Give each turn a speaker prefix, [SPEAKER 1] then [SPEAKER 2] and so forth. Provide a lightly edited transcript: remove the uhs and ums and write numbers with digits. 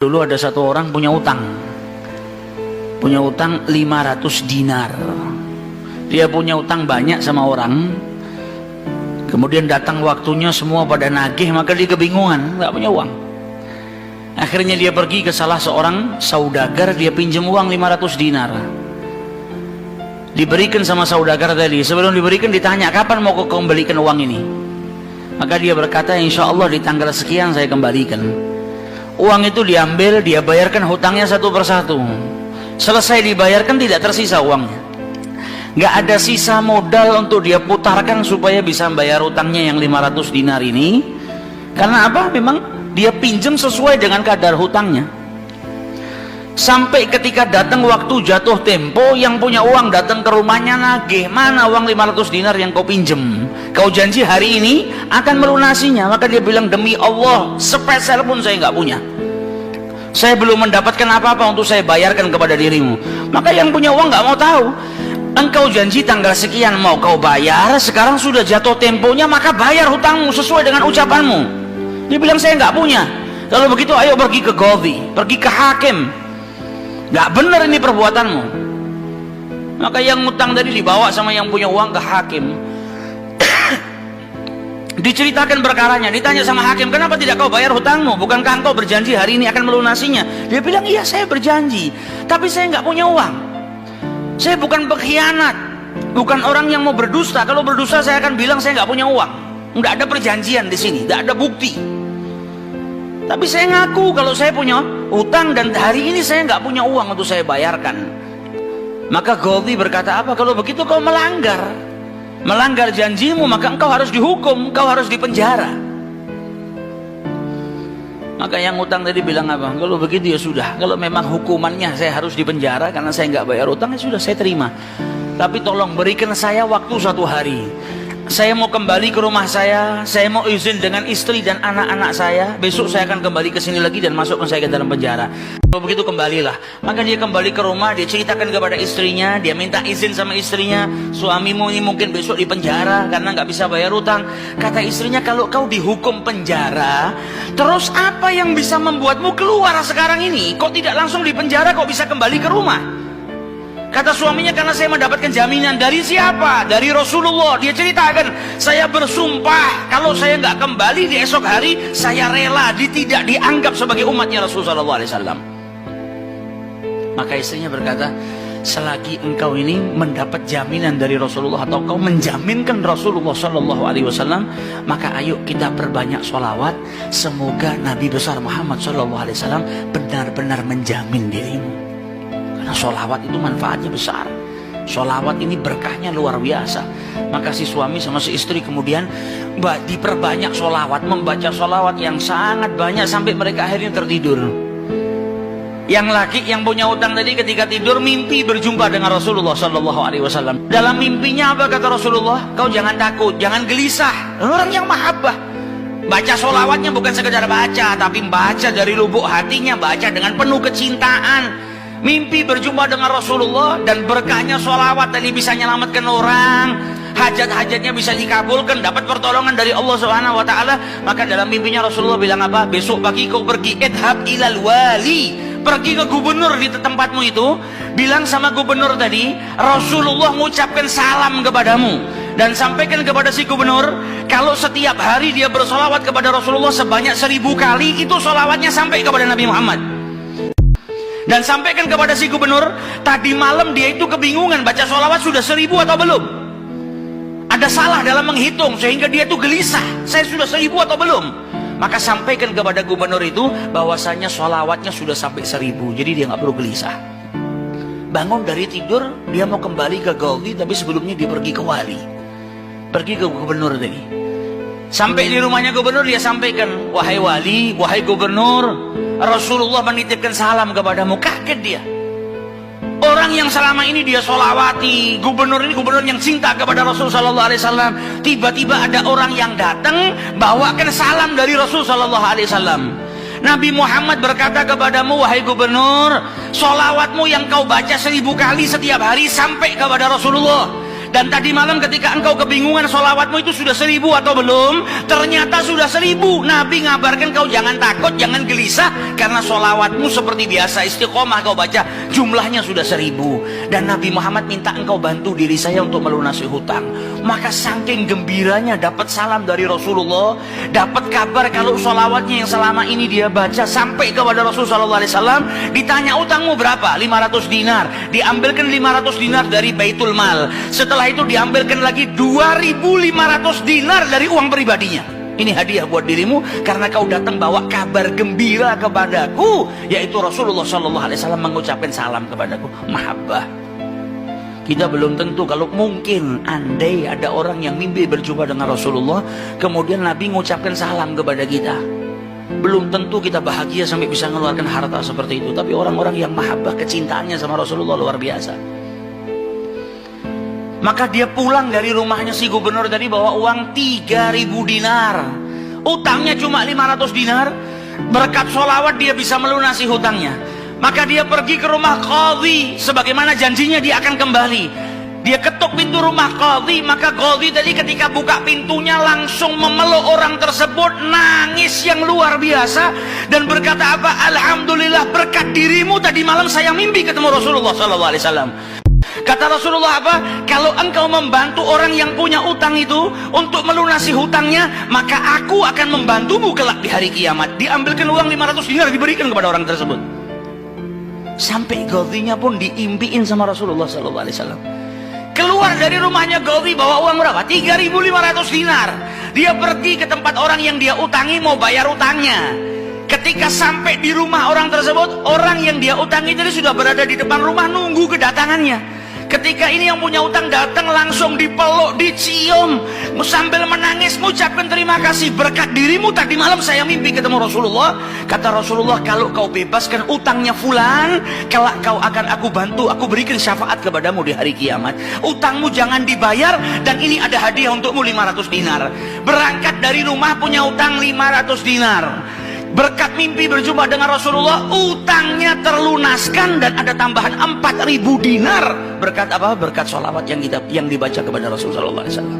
[SPEAKER 1] Dulu ada satu orang punya utang 500 dinar. Dia punya utang banyak sama orang, kemudian datang waktunya semua pada nagih, maka dia kebingungan, nggak punya uang. Akhirnya dia pergi ke salah seorang saudagar, dia pinjam uang 500 dinar. Diberikan sama saudagar tadi. Sebelum diberikan ditanya, kapan mau kau kembalikan uang ini? Maka dia berkata, insya Allah di tanggal sekian saya kembalikan. Uang itu diambil, dia bayarkan hutangnya satu persatu. Selesai dibayarkan tidak tersisa uangnya. Nggak ada sisa modal untuk dia putarkan supaya bisa bayar hutangnya yang 500 dinar ini. Karena apa? Memang dia pinjam sesuai dengan kadar hutangnya. Sampai ketika datang waktu jatuh tempo, yang punya uang datang ke rumahnya nagih, mana uang 500 dinar yang kau pinjam? Kau janji hari ini akan melunasinya. Maka dia bilang, demi Allah sepeser pun saya nggak punya. Saya belum mendapatkan apa-apa untuk saya bayarkan kepada dirimu. Maka yang punya uang nggak mau tahu. Engkau janji tanggal sekian mau kau bayar, sekarang sudah jatuh temponya, maka bayar hutangmu sesuai dengan ucapanmu. Dia bilang, saya nggak punya. Kalau begitu ayo pergi ke Qadhi, pergi ke hakim. Nggak benar ini perbuatanmu. Maka yang ngutang tadi dibawa sama yang punya uang ke hakim. Diceritakan perkaranya, ditanya sama hakim, kenapa tidak kau bayar hutangmu? Bukankah engkau berjanji hari ini akan melunasinya? Dia bilang, iya saya berjanji, tapi saya nggak punya uang. Saya bukan pengkhianat, bukan orang yang mau berdusta. Kalau berdusta saya akan bilang saya nggak punya uang. Nggak ada perjanjian di sini, nggak ada bukti. Tapi saya ngaku kalau saya punya utang dan hari ini saya nggak punya uang untuk saya bayarkan. Maka Qadhi berkata, apa? Kalau begitu kau melanggar janjimu, maka engkau harus dihukum, engkau harus dipenjara. Maka yang utang tadi bilang apa? Kalau begitu ya sudah, kalau memang hukumannya saya harus dipenjara karena saya nggak bayar utang, ya sudah saya terima. Tapi tolong berikan saya waktu 1 hari. Saya mau kembali ke rumah saya mau izin dengan istri dan anak-anak saya. Besok saya akan kembali ke sini lagi dan masukkan saya ke dalam penjara. Kalau begitu kembalilah. Maka dia kembali ke rumah, dia ceritakan kepada istrinya, dia minta izin sama istrinya, suamimu ini mungkin besok di penjara karena nggak bisa bayar utang. Kata istrinya, kalau kau dihukum penjara, terus apa yang bisa membuatmu keluar sekarang ini? Kok tidak langsung di penjara, kok bisa kembali ke rumah? Kata suaminya, karena saya mendapatkan jaminan. Dari siapa? Dari Rasulullah. Dia ceritakan, saya bersumpah kalau saya nggak kembali di esok hari, saya rela tidak dianggap sebagai umatnya Rasulullah SAW. Maka istrinya berkata, selagi engkau ini mendapat jaminan dari Rasulullah atau kau menjaminkan Rasulullah SAW, maka ayo kita perbanyak sholawat. Semoga Nabi besar Muhammad SAW benar-benar menjamin dirimu. Karena sholawat itu manfaatnya besar. Sholawat ini berkahnya luar biasa. Maka si suami sama si istri kemudian diperbanyak sholawat, membaca sholawat yang sangat banyak sampai mereka akhirnya tertidur. Yang laki yang punya utang tadi ketika tidur mimpi berjumpa dengan Rasulullah SAW. Dalam mimpinya apa kata Rasulullah? Kau jangan takut, jangan gelisah. Orang yang mahabbah. Baca sholawatnya bukan sekedar baca, tapi baca dari lubuk hatinya, baca dengan penuh kecintaan. Mimpi berjumpa dengan Rasulullah dan berkahnya sholawat tadi bisa menyelamatkan orang, hajat-hajatnya bisa dikabulkan, dapat pertolongan dari Allah Subhanahu wa taala. Maka dalam mimpinya Rasulullah bilang apa? Besok pagi kau pergi, idhab ilal wali, pergi ke gubernur di tempatmu itu, bilang sama gubernur tadi, Rasulullah mengucapkan salam kepadamu, dan sampaikan kepada si gubernur, kalau setiap hari dia bersolawat kepada Rasulullah sebanyak 1000 kali, itu solawatnya sampai kepada Nabi Muhammad. Dan sampaikan kepada si gubernur, tadi malam dia itu kebingungan, baca sholawat sudah 1000 atau belum. Ada salah dalam menghitung sehingga dia itu gelisah, saya sudah 1000 atau belum. Maka sampaikan kepada gubernur itu bahwasanya sholawatnya sudah sampai 1000, jadi dia nggak perlu gelisah. Bangun dari tidur, dia mau kembali ke Qadhi, tapi sebelumnya dia pergi ke wali, pergi ke gubernur tadi. Sampai di rumahnya gubernur, dia sampaikan, wahai wali, wahai gubernur, Rasulullah menitipkan salam kepadamu. Kaget dia. Orang yang selama ini dia sholawati, gubernur ini gubernur yang cinta kepada Rasulullah SAW. Tiba-tiba ada orang yang datang bawakan salam dari Rasulullah SAW. Nabi Muhammad berkata kepadamu, wahai gubernur, sholawatmu yang kau baca 1000 kali setiap hari sampai kepada Rasulullah. Dan tadi malam ketika engkau kebingungan sholawatmu itu sudah 1000 atau belum, ternyata sudah 1000. Nabi ngabarkan kau jangan takut, jangan gelisah, karena sholawatmu seperti biasa, istiqomah kau baca, jumlahnya sudah 1000. Dan Nabi Muhammad minta engkau bantu diri saya untuk melunasi hutang. Maka saking gembiranya dapat salam dari Rasulullah, dapat kabar kalau sholawatnya yang selama ini dia baca sampai kepada Rasulullah SAW. Ditanya utangmu berapa? 500 dinar. Diambilkan 500 dinar dari Baitul Mal. Setelah itu diambilkan lagi 2.500 dinar dari uang pribadinya. Ini hadiah buat dirimu karena kau datang bawa kabar gembira kepadaku, yaitu Rasulullah SAW mengucapkan salam kepadaku, mahabbah. Kita belum tentu, kalau mungkin andai ada orang yang mimpi berjumpa dengan Rasulullah, kemudian Nabi mengucapkan salam kepada kita, belum tentu kita bahagia sampai bisa mengeluarkan harta seperti itu. Tapi orang-orang yang mahabbah, kecintaannya sama Rasulullah luar biasa. Maka dia pulang dari rumahnya si gubernur tadi bawa uang 3.000 dinar. Utangnya cuma 500 dinar. Berkat sholawat dia bisa melunasi hutangnya. Maka dia pergi ke rumah qadhi, sebagaimana janjinya dia akan kembali. Dia ketuk pintu rumah qadhi, maka qadhi tadi ketika buka pintunya langsung memeluk orang tersebut, nangis yang luar biasa dan berkata apa? Alhamdulillah, berkat dirimu tadi malam saya mimpi ketemu Rasulullah SAW. Kata Rasulullah apa? Kalau engkau membantu orang yang punya utang itu untuk melunasi hutangnya, maka aku akan membantumu kelak di hari kiamat. Diambilkan uang 500 dinar diberikan kepada orang tersebut. Sampai Qadhinya pun diimpiin sama Rasulullah SAW. Keluar dari rumahnya Qadhi bawa uang berapa? 3.500 dinar. Dia pergi ke tempat orang yang dia utangi mau bayar utangnya. Ketika sampai di rumah orang tersebut, orang yang dia utangi tadi sudah berada di depan rumah nunggu kedatangannya. Ketika ini yang punya utang datang, langsung dipeluk, dicium, sambil menangis mengucapkan terima kasih, berkat dirimu tadi malam saya mimpi ketemu Rasulullah. Kata Rasulullah, kalau kau bebaskan utangnya fulan, kelak kau akan aku bantu, aku berikan syafaat kepadamu di hari kiamat. Utangmu jangan dibayar, dan ini ada hadiah untukmu 500 dinar. Berangkat dari rumah punya utang 500 dinar. Berkat mimpi berjumpa dengan Rasulullah, utangnya terlunaskan dan ada tambahan 4.000 dinar. Berkat apa? Berkat sholawat yang dibaca kepada Rasulullah SAW.